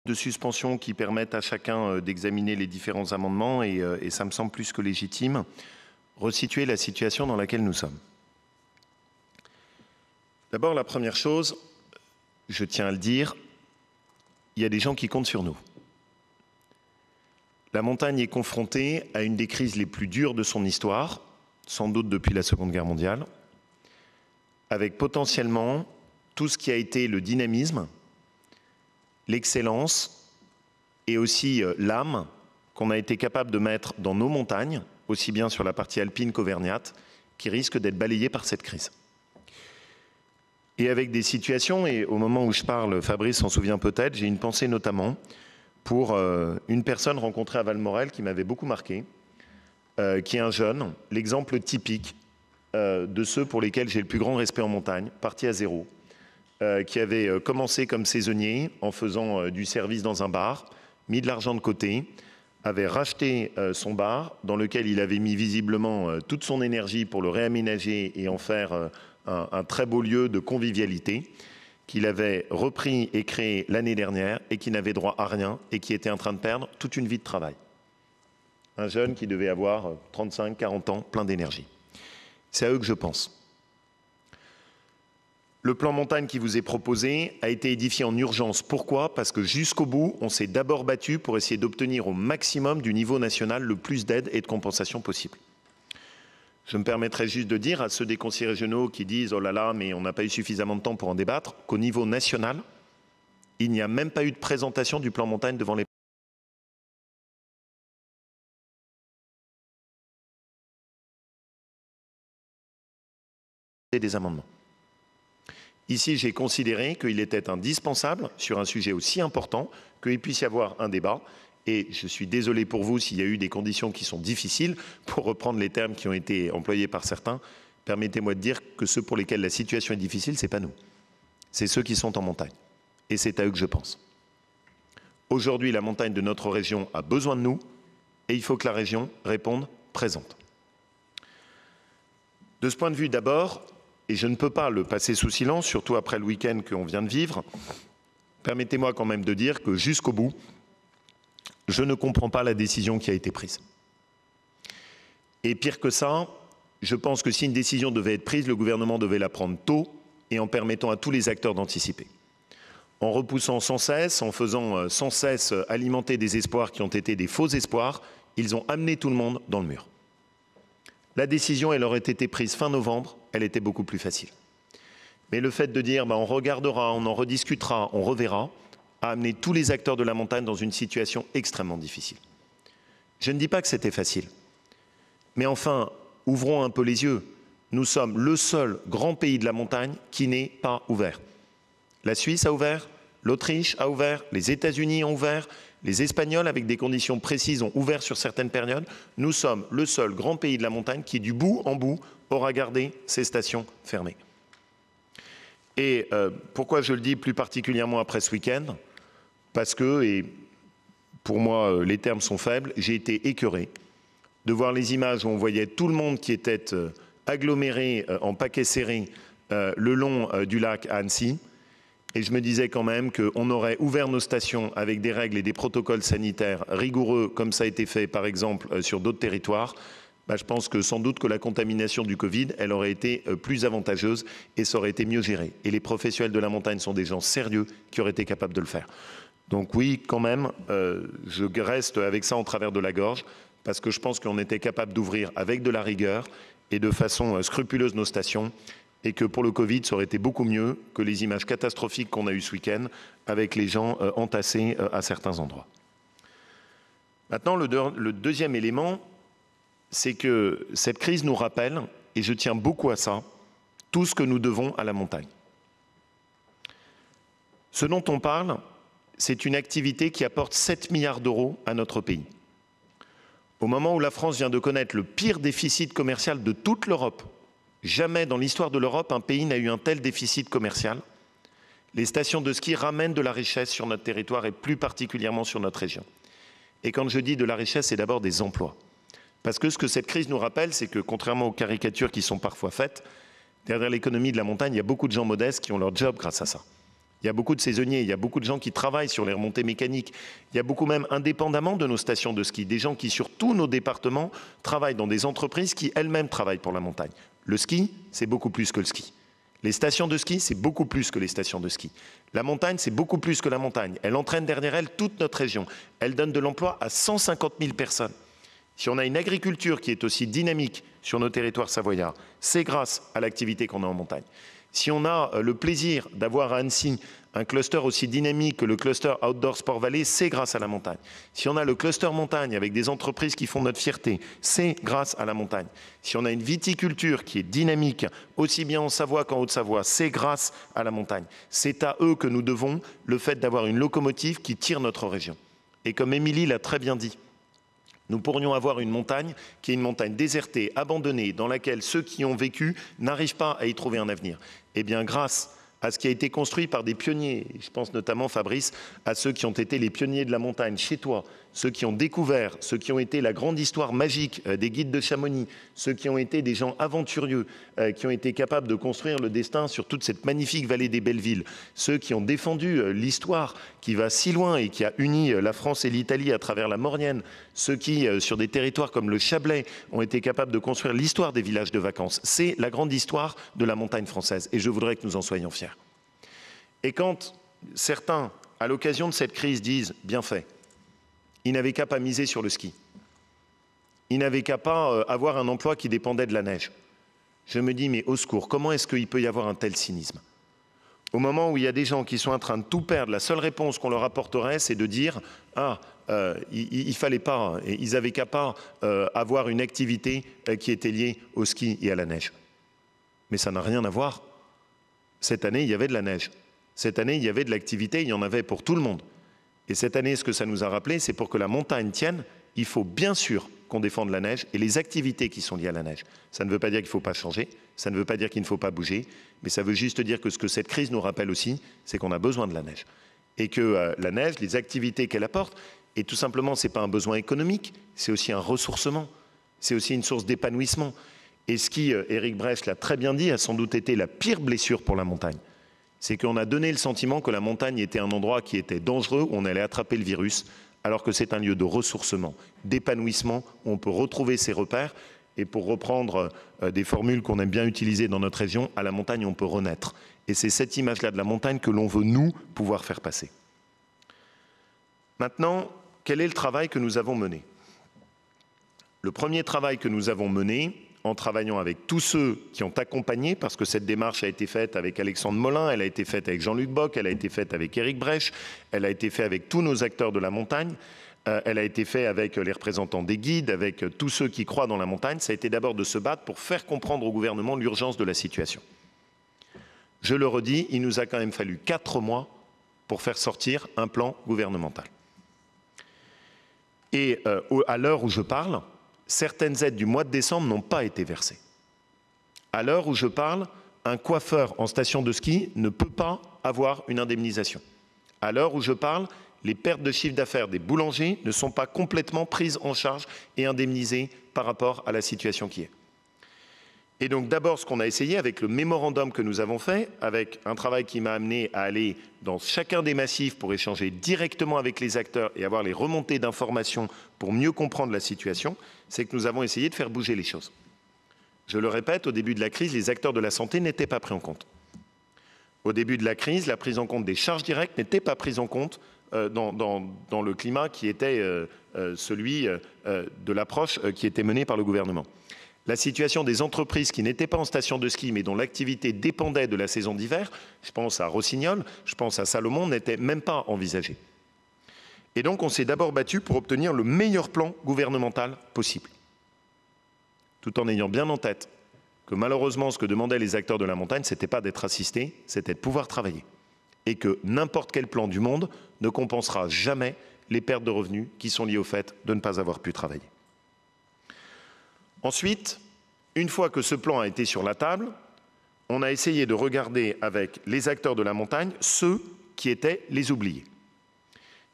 de suspension qui permettent à chacun d'examiner les différents amendements et ça me semble plus que légitime, resituer la situation dans laquelle nous sommes. D'abord, la première chose, je tiens à le dire, il y a des gens qui comptent sur nous. La montagne est confrontée à une des crises les plus dures de son histoire, sans doute depuis la Seconde Guerre mondiale, avec potentiellement tout ce qui a été le dynamisme, l'excellence et aussi l'âme qu'on a été capable de mettre dans nos montagnes, aussi bien sur la partie alpine qu'auvergnate, qui risquent d'être balayées par cette crise. Et avec des situations, et au moment où je parle, Fabrice s'en souvient peut-être, j'ai une pensée notamment pour une personne rencontrée à Valmorel qui m'avait beaucoup marqué, qui est un jeune, l'exemple typique de ceux pour lesquels j'ai le plus grand respect en montagne, parti à zéro, qui avait commencé comme saisonnier en faisant du service dans un bar, mis de l'argent de côté, avait racheté son bar dans lequel il avait mis visiblement toute son énergie pour le réaménager et en faire un très beau lieu de convivialité, qu'il avait repris et créé l'année dernière et qui n'avait droit à rien et qui était en train de perdre toute une vie de travail. Un jeune qui devait avoir 35, 40 ans, plein d'énergie. C'est à eux que je pense. Le plan montagne qui vous est proposé a été édifié en urgence. Pourquoi? Parce que jusqu'au bout, on s'est d'abord battu pour essayer d'obtenir au maximum du niveau national le plus d'aide et de compensation possible. Je me permettrai juste de dire à ceux des conseillers régionaux qui disent « Oh là là, mais on n'a pas eu suffisamment de temps pour en débattre » qu'au niveau national, il n'y a même pas eu de présentation du plan montagne devant les des amendements. Ici, j'ai considéré qu'il était indispensable, sur un sujet aussi important, qu'il puisse y avoir un débat. Et je suis désolé pour vous s'il y a eu des conditions qui sont difficiles, pour reprendre les termes qui ont été employés par certains. Permettez-moi de dire que ceux pour lesquels la situation est difficile, ce n'est pas nous. C'est ceux qui sont en montagne. Et c'est à eux que je pense. Aujourd'hui, la montagne de notre région a besoin de nous et il faut que la région réponde présente. De ce point de vue, d'abord, et je ne peux pas le passer sous silence, surtout après le week-end qu'on vient de vivre, permettez-moi quand même de dire que jusqu'au bout, je ne comprends pas la décision qui a été prise. Et pire que ça, je pense que si une décision devait être prise, le gouvernement devait la prendre tôt et en permettant à tous les acteurs d'anticiper. En repoussant sans cesse, en faisant sans cesse alimenter des espoirs qui ont été des faux espoirs, ils ont amené tout le monde dans le mur. La décision, elle aurait été prise fin novembre, elle était beaucoup plus facile. Mais le fait de dire on regardera, on en rediscutera, on reverra, a amené tous les acteurs de la montagne dans une situation extrêmement difficile. Je ne dis pas que c'était facile. Mais enfin, ouvrons un peu les yeux. Nous sommes le seul grand pays de la montagne qui n'est pas ouvert. La Suisse a ouvert, l'Autriche a ouvert, les États-Unis ont ouvert, les Espagnols, avec des conditions précises, ont ouvert sur certaines périodes. Nous sommes le seul grand pays de la montagne qui, du bout en bout, aura gardé ses stations fermées. Et pourquoi je le dis plus particulièrement après ce week-end? Parce que, et pour moi les termes sont faibles, j'ai été écœuré de voir les images où on voyait tout le monde qui était aggloméré en paquets serrés le long du lac à Annecy. Et je me disais quand même qu'on aurait ouvert nos stations avec des règles et des protocoles sanitaires rigoureux, comme ça a été fait par exemple sur d'autres territoires. Je pense que sans doute que la contamination du Covid, elle aurait été plus avantageuse et ça aurait été mieux géré. Et les professionnels de la montagne sont des gens sérieux qui auraient été capables de le faire. Donc oui, quand même, je reste avec ça en travers de la gorge, parce que je pense qu'on était capable d'ouvrir avec de la rigueur et de façon scrupuleuse nos stations, et que pour le Covid, ça aurait été beaucoup mieux que les images catastrophiques qu'on a eues ce week-end, avec les gens entassés à certains endroits. Maintenant, le deuxième élément, c'est que cette crise nous rappelle, et je tiens beaucoup à ça, tout ce que nous devons à la montagne. Ce dont on parle, c'est une activité qui apporte 7 milliards d'euros à notre pays. Au moment où la France vient de connaître le pire déficit commercial de toute l'Europe, jamais dans l'histoire de l'Europe, un pays n'a eu un tel déficit commercial. Les stations de ski ramènent de la richesse sur notre territoire et plus particulièrement sur notre région. Et quand je dis de la richesse, c'est d'abord des emplois. Parce que ce que cette crise nous rappelle, c'est que contrairement aux caricatures qui sont parfois faites, derrière l'économie de la montagne, il y a beaucoup de gens modestes qui ont leur job grâce à ça. Il y a beaucoup de saisonniers, il y a beaucoup de gens qui travaillent sur les remontées mécaniques. Il y a beaucoup même, indépendamment de nos stations de ski, des gens qui, sur tous nos départements, travaillent dans des entreprises qui elles-mêmes travaillent pour la montagne. Le ski, c'est beaucoup plus que le ski. Les stations de ski, c'est beaucoup plus que les stations de ski. La montagne, c'est beaucoup plus que la montagne. Elle entraîne derrière elle toute notre région. Elle donne de l'emploi à 150 000 personnes. Si on a une agriculture qui est aussi dynamique sur nos territoires savoyards, c'est grâce à l'activité qu'on a en montagne. Si on a le plaisir d'avoir à Annecy un cluster aussi dynamique que le cluster Outdoor Sport Valley, c'est grâce à la montagne. Si on a le cluster montagne avec des entreprises qui font notre fierté, c'est grâce à la montagne. Si on a une viticulture qui est dynamique, aussi bien en Savoie qu'en Haute-Savoie, c'est grâce à la montagne. C'est à eux que nous devons le fait d'avoir une locomotive qui tire notre région. Et comme Émilie l'a très bien dit, nous pourrions avoir une montagne qui est une montagne désertée, abandonnée, dans laquelle ceux qui ont vécu n'arrivent pas à y trouver un avenir. Eh bien, grâce à ce qui a été construit par des pionniers, je pense notamment, Fabrice, à ceux qui ont été les pionniers de la montagne chez toi, ceux qui ont découvert, ceux qui ont été la grande histoire magique des guides de Chamonix, ceux qui ont été des gens aventurieux, qui ont été capables de construire le destin sur toute cette magnifique vallée des Bellevilles, ceux qui ont défendu l'histoire qui va si loin et qui a uni la France et l'Italie à travers la Maurienne, ceux qui, sur des territoires comme le Chablais, ont été capables de construire l'histoire des villages de vacances. C'est la grande histoire de la montagne française et je voudrais que nous en soyons fiers. Et quand certains, à l'occasion de cette crise, disent « bien fait », ils n'avaient qu'à pas miser sur le ski. Ils n'avaient qu'à pas avoir un emploi qui dépendait de la neige. Je me dis, mais au secours, comment est-ce qu'il peut y avoir un tel cynisme? Au moment où il y a des gens qui sont en train de tout perdre, la seule réponse qu'on leur apporterait, c'est de dire « ah, il fallait pas, et ils n'avaient qu'à pas avoir une activité qui était liée au ski et à la neige ». Mais ça n'a rien à voir. Cette année, il y avait de la neige. Cette année, il y avait de l'activité, il y en avait pour tout le monde. Et cette année, ce que ça nous a rappelé, c'est pour que la montagne tienne, il faut bien sûr qu'on défende la neige et les activités qui sont liées à la neige. Ça ne veut pas dire qu'il ne faut pas changer, ça ne veut pas dire qu'il ne faut pas bouger, mais ça veut juste dire que ce que cette crise nous rappelle aussi, c'est qu'on a besoin de la neige. Et que la neige, les activités qu'elle apporte, et tout simplement, ce n'est pas un besoin économique, c'est aussi un ressourcement, c'est aussi une source d'épanouissement. Et ce qui, Éric Brech l'a très bien dit, a sans doute été la pire blessure pour la montagne. C'est qu'on a donné le sentiment que la montagne était un endroit qui était dangereux, où on allait attraper le virus, alors que c'est un lieu de ressourcement, d'épanouissement, où on peut retrouver ses repères. Et pour reprendre des formules qu'on aime bien utiliser dans notre région, à la montagne, on peut renaître. Et c'est cette image-là de la montagne que l'on veut, nous, pouvoir faire passer. Maintenant, quel est le travail que nous avons mené? Le premier travail que nous avons mené, en travaillant avec tous ceux qui ont accompagné, parce que cette démarche a été faite avec Alexandre Molin, elle a été faite avec Jean-Luc Bock, elle a été faite avec Éric Brech, elle a été faite avec tous nos acteurs de la montagne, elle a été faite avec les représentants des guides, avec tous ceux qui croient dans la montagne. Ça a été d'abord de se battre pour faire comprendre au gouvernement l'urgence de la situation. Je le redis, il nous a quand même fallu 4 mois pour faire sortir un plan gouvernemental. Et à l'heure où je parle, certaines aides du mois de décembre n'ont pas été versées. À l'heure où je parle, un coiffeur en station de ski ne peut pas avoir une indemnisation. À l'heure où je parle, les pertes de chiffre d'affaires des boulangers ne sont pas complètement prises en charge et indemnisées par rapport à la situation qui est. Et donc d'abord, ce qu'on a essayé avec le mémorandum que nous avons fait, avec un travail qui m'a amené à aller dans chacun des massifs pour échanger directement avec les acteurs et avoir les remontées d'informations pour mieux comprendre la situation, c'est que nous avons essayé de faire bouger les choses. Je le répète, au début de la crise, les acteurs de la santé n'étaient pas pris en compte. Au début de la crise, la prise en compte des charges directes n'était pas prise en compte dans le climat qui était celui de l'approche qui était menée par le gouvernement. La situation des entreprises qui n'étaient pas en station de ski, mais dont l'activité dépendait de la saison d'hiver, je pense à Rossignol, je pense à Salomon, n'était même pas envisagée. Et donc, on s'est d'abord battu pour obtenir le meilleur plan gouvernemental possible, tout en ayant bien en tête que malheureusement, ce que demandaient les acteurs de la montagne, ce n'était pas d'être assistés, c'était de pouvoir travailler. Et que n'importe quel plan du monde ne compensera jamais les pertes de revenus qui sont liées au fait de ne pas avoir pu travailler. Ensuite, une fois que ce plan a été sur la table, on a essayé de regarder avec les acteurs de la montagne ceux qui étaient les oubliés.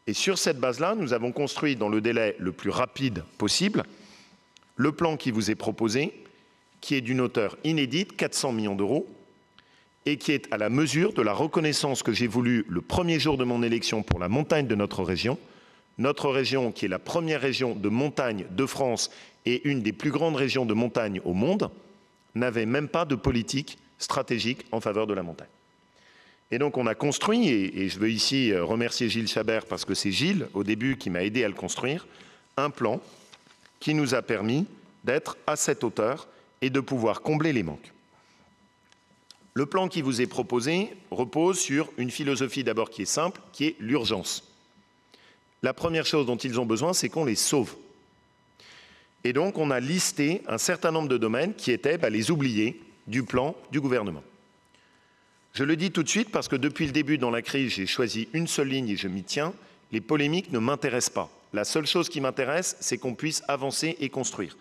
Et sur cette base-là, nous avons construit dans le délai le plus rapide possible le plan qui vous est proposé, qui est d'une hauteur inédite, 400 millions d'euros, et qui est à la mesure de la reconnaissance que j'ai voulu le premier jour de mon élection pour la montagne de notre région qui est la première région de montagne de France et une des plus grandes régions de montagne au monde, n'avait même pas de politique stratégique en faveur de la montagne. Et donc on a construit, et je veux ici remercier Gilles Chabert parce que c'est Gilles au début qui m'a aidé à le construire, un plan qui nous a permis d'être à cette hauteur et de pouvoir combler les manques. Le plan qui vous est proposé repose sur une philosophie d'abord qui est simple, qui est l'urgence. La première chose dont ils ont besoin, c'est qu'on les sauve. Et donc, on a listé un certain nombre de domaines qui étaient les oubliés du plan du gouvernement. Je le dis tout de suite parce que depuis le début dans la crise, j'ai choisi une seule ligne et je m'y tiens. Les polémiques ne m'intéressent pas. La seule chose qui m'intéresse, c'est qu'on puisse avancer et construire.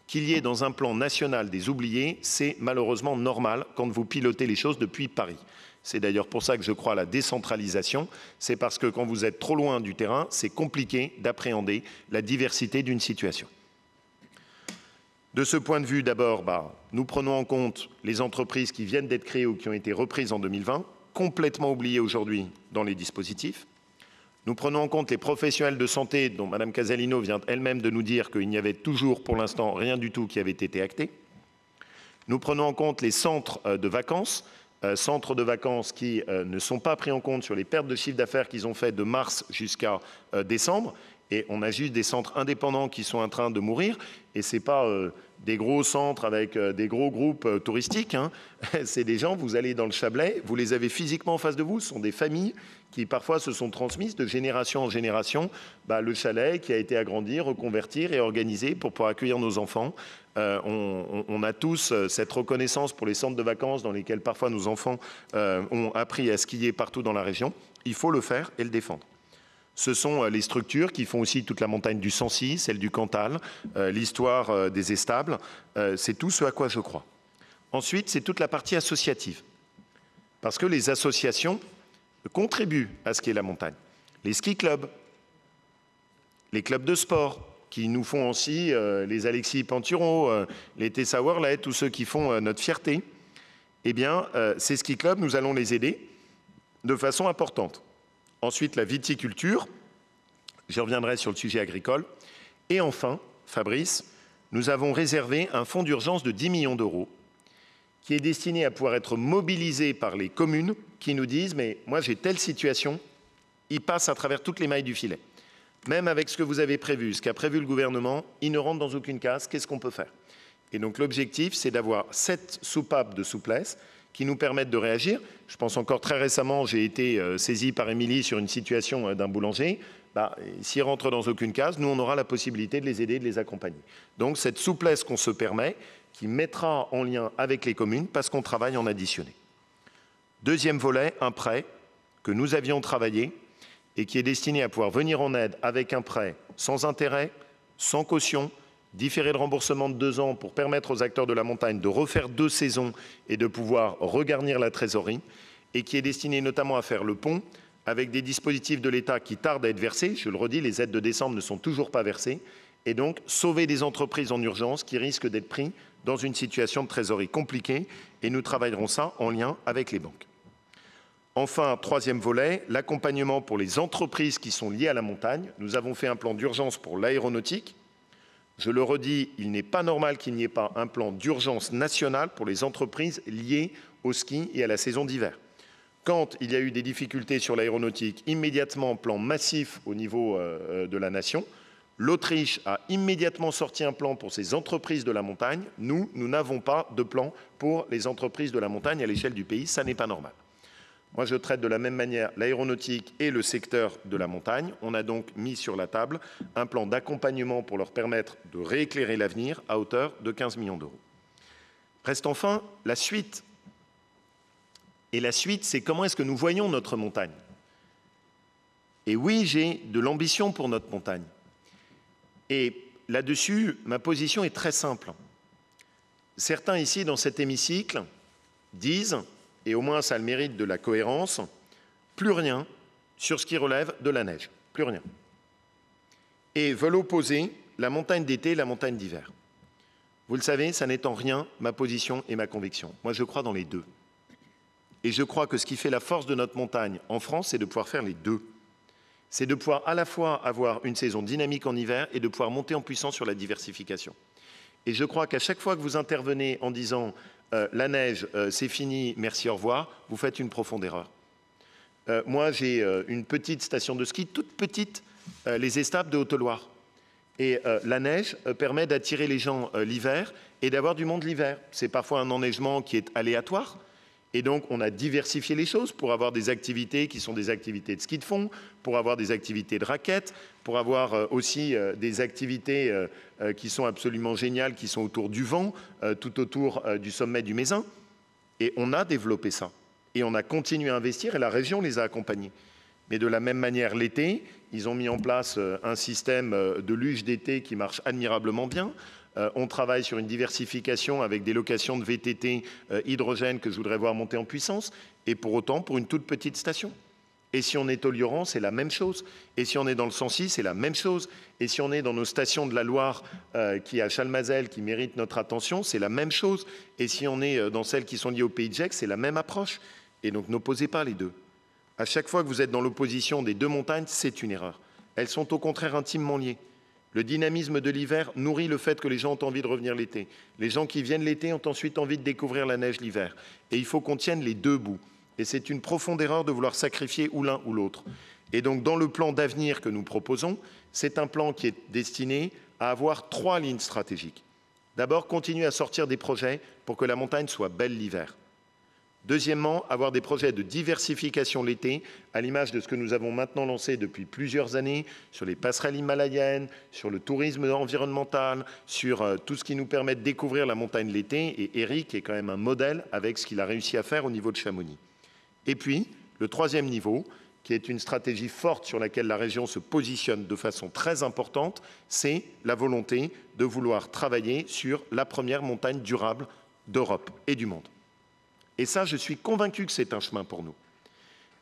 Qu'il y ait dans un plan national des oubliés, c'est malheureusement normal quand vous pilotez les choses depuis Paris. C'est d'ailleurs pour ça que je crois à la décentralisation. C'est parce que quand vous êtes trop loin du terrain, c'est compliqué d'appréhender la diversité d'une situation. De ce point de vue, d'abord, nous prenons en compte les entreprises qui viennent d'être créées ou qui ont été reprises en 2020, complètement oubliées aujourd'hui dans les dispositifs. Nous prenons en compte les professionnels de santé dont Mme Casalino vient elle-même de nous dire qu'il n'y avait toujours pour l'instant rien du tout qui avait été acté. Nous prenons en compte les centres de vacances qui ne sont pas pris en compte sur les pertes de chiffre d'affaires qu'ils ont fait de mars jusqu'à décembre. Et on a juste des centres indépendants qui sont en train de mourir. Et ce n'est pas des gros centres avec des gros groupes touristiques. C'est des gens, vous allez dans le Chablais, vous les avez physiquement en face de vous. Ce sont des familles qui parfois se sont transmises de génération en génération. Le chalet qui a été agrandi, reconverti et organisé pour pouvoir accueillir nos enfants. On a tous cette reconnaissance pour les centres de vacances dans lesquels parfois nos enfants ont appris à skier partout dans la région. Il faut le faire et le défendre. Ce sont les structures qui font aussi toute la montagne du Sancy, celle du Cantal, l'histoire des éstables. C'est tout ce à quoi je crois. Ensuite, c'est toute la partie associative. Parce que les associations contribuent à ce qu'est la montagne. Les ski clubs, les clubs de sport, qui nous font aussi les Alexis Pinturo, les Tessa Worley, tous ceux qui font notre fierté, eh bien, ces ski clubs, nous allons les aider de façon importante. Ensuite, la viticulture, je reviendrai sur le sujet agricole. Et enfin, Fabrice, nous avons réservé un fonds d'urgence de 10 millions d'euros qui est destiné à pouvoir être mobilisé par les communes qui nous disent « mais moi j'ai telle situation », il passe à travers toutes les mailles du filet. Même avec ce que vous avez prévu, ce qu'a prévu le gouvernement, il ne rentre dans aucune case. Qu'est-ce qu'on peut faire? Et donc l'objectif, c'est d'avoir 7 soupapes de souplesse qui nous permettent de réagir. Je pense encore très récemment, j'ai été saisi par Émilie sur une situation d'un boulanger. S'ils rentrent dans aucune case, nous, on aura la possibilité de les aider, de les accompagner. Donc cette souplesse qu'on se permet, qui mettra en lien avec les communes, parce qu'on travaille en additionné. Deuxième volet, un prêt que nous avions travaillé et qui est destiné à pouvoir venir en aide avec un prêt sans intérêt, sans caution, différé de remboursement de 2 ans pour permettre aux acteurs de la montagne de refaire 2 saisons et de pouvoir regarnir la trésorerie, et qui est destiné notamment à faire le pont avec des dispositifs de l'État qui tardent à être versés. Je le redis, les aides de décembre ne sont toujours pas versées, et donc sauver des entreprises en urgence qui risquent d'être prises dans une situation de trésorerie compliquée, et nous travaillerons ça en lien avec les banques. Enfin, troisième volet, l'accompagnement pour les entreprises qui sont liées à la montagne. Nous avons fait un plan d'urgence pour l'aéronautique. Je le redis, il n'est pas normal qu'il n'y ait pas un plan d'urgence national pour les entreprises liées au ski et à la saison d'hiver. Quand il y a eu des difficultés sur l'aéronautique, immédiatement, plan massif au niveau de la nation. L'Autriche a immédiatement sorti un plan pour ses entreprises de la montagne. Nous n'avons pas de plan pour les entreprises de la montagne à l'échelle du pays. Ça n'est pas normal. Moi, je traite de la même manière l'aéronautique et le secteur de la montagne. On a donc mis sur la table un plan d'accompagnement pour leur permettre de rééclairer l'avenir à hauteur de 15 millions d'euros. Reste enfin la suite. Et la suite, c'est comment est-ce que nous voyons notre montagne. Et oui, j'ai de l'ambition pour notre montagne. Et là-dessus, ma position est très simple. Certains ici, dans cet hémicycle, disent, et au moins ça a le mérite de la cohérence, plus rien sur ce qui relève de la neige. Plus rien. Et veulent opposer la montagne d'été et la montagne d'hiver. Vous le savez, ça n'est en rien ma position et ma conviction. Moi, je crois dans les deux. Et je crois que ce qui fait la force de notre montagne en France, c'est de pouvoir faire les deux. C'est de pouvoir à la fois avoir une saison dynamique en hiver et de pouvoir monter en puissance sur la diversification. Et je crois qu'à chaque fois que vous intervenez en disant la neige, c'est fini, merci, au revoir, vous faites une profonde erreur. Moi, j'ai une petite station de ski, toute petite, les Estables de Haute-Loire. Et la neige permet d'attirer les gens l'hiver et d'avoir du monde l'hiver. C'est parfois un enneigement qui est aléatoire. Et donc, on a diversifié les choses pour avoir des activités qui sont des activités de ski de fond, pour avoir des activités de raquettes, pour avoir aussi des activités qui sont absolument géniales, qui sont autour du vent, tout autour du sommet du Mézin. Et on a développé ça. Et on a continué à investir et la région les a accompagnés. Mais de la même manière, l'été, ils ont mis en place un système de luge d'été qui marche admirablement bien. On travaille sur une diversification avec des locations de VTT hydrogène que je voudrais voir monter en puissance, et pour autant pour une toute petite station. Et si on est au Lioran, c'est la même chose. Et si on est dans le Sancy, c'est la même chose. Et si on est dans nos stations de la Loire, qui est à Chalmazel, qui méritent notre attention, c'est la même chose. Et si on est dans celles qui sont liées au Pays de Gex, c'est la même approche. Et donc n'opposez pas les deux. À chaque fois que vous êtes dans l'opposition des deux montagnes, c'est une erreur. Elles sont au contraire intimement liées. Le dynamisme de l'hiver nourrit le fait que les gens ont envie de revenir l'été. Les gens qui viennent l'été ont ensuite envie de découvrir la neige l'hiver. Et il faut qu'on tienne les deux bouts. Et c'est une profonde erreur de vouloir sacrifier ou l'un ou l'autre. Et donc, dans le plan d'avenir que nous proposons, c'est un plan qui est destiné à avoir 3 lignes stratégiques. D'abord, continuer à sortir des projets pour que la montagne soit belle l'hiver. Deuxièmement, avoir des projets de diversification l'été, à l'image de ce que nous avons maintenant lancé depuis plusieurs années sur les passerelles himalayennes, sur le tourisme environnemental, sur tout ce qui nous permet de découvrir la montagne l'été. Et Eric est quand même un modèle avec ce qu'il a réussi à faire au niveau de Chamonix. Et puis, le troisième niveau, qui est une stratégie forte sur laquelle la région se positionne de façon très importante, c'est la volonté de vouloir travailler sur la première montagne durable d'Europe et du monde. Et ça, je suis convaincu que c'est un chemin pour nous.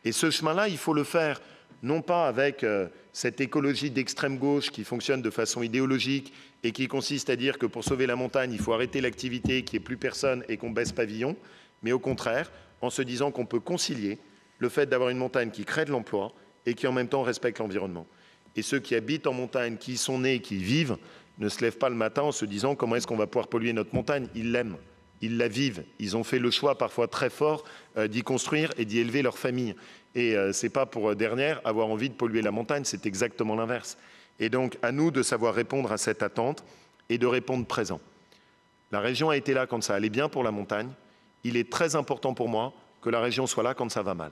Et ce chemin-là, il faut le faire non pas avec cette écologie d'extrême gauche qui fonctionne de façon idéologique et qui consiste à dire que pour sauver la montagne, il faut arrêter l'activité, qu'il n'y ait plus personne et qu'on baisse pavillon, mais au contraire, en se disant qu'on peut concilier le fait d'avoir une montagne qui crée de l'emploi et qui en même temps respecte l'environnement. Et ceux qui habitent en montagne, qui y sont nés, qui y vivent, ne se lèvent pas le matin en se disant comment est-ce qu'on va pouvoir polluer notre montagne. Ils l'aiment. Ils la vivent. Ils ont fait le choix parfois très fort d'y construire et d'y élever leur famille. Et ce n'est pas pour dernière avoir envie de polluer la montagne, c'est exactement l'inverse. Et donc, à nous de savoir répondre à cette attente et de répondre présent. La région a été là quand ça allait bien pour la montagne. Il est très important pour moi que la région soit là quand ça va mal.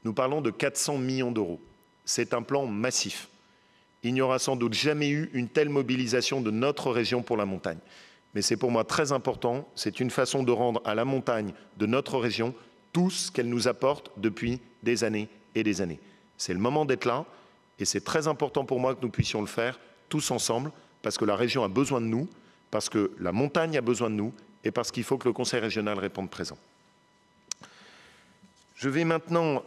Nous parlons de 400 millions d'euros. C'est un plan massif. Il n'y aura sans doute jamais eu une telle mobilisation de notre région pour la montagne. Mais c'est pour moi très important, c'est une façon de rendre à la montagne de notre région tout ce qu'elle nous apporte depuis des années et des années. C'est le moment d'être là et c'est très important pour moi que nous puissions le faire tous ensemble parce que la région a besoin de nous, parce que la montagne a besoin de nous et parce qu'il faut que le Conseil régional réponde présent. Je vais maintenant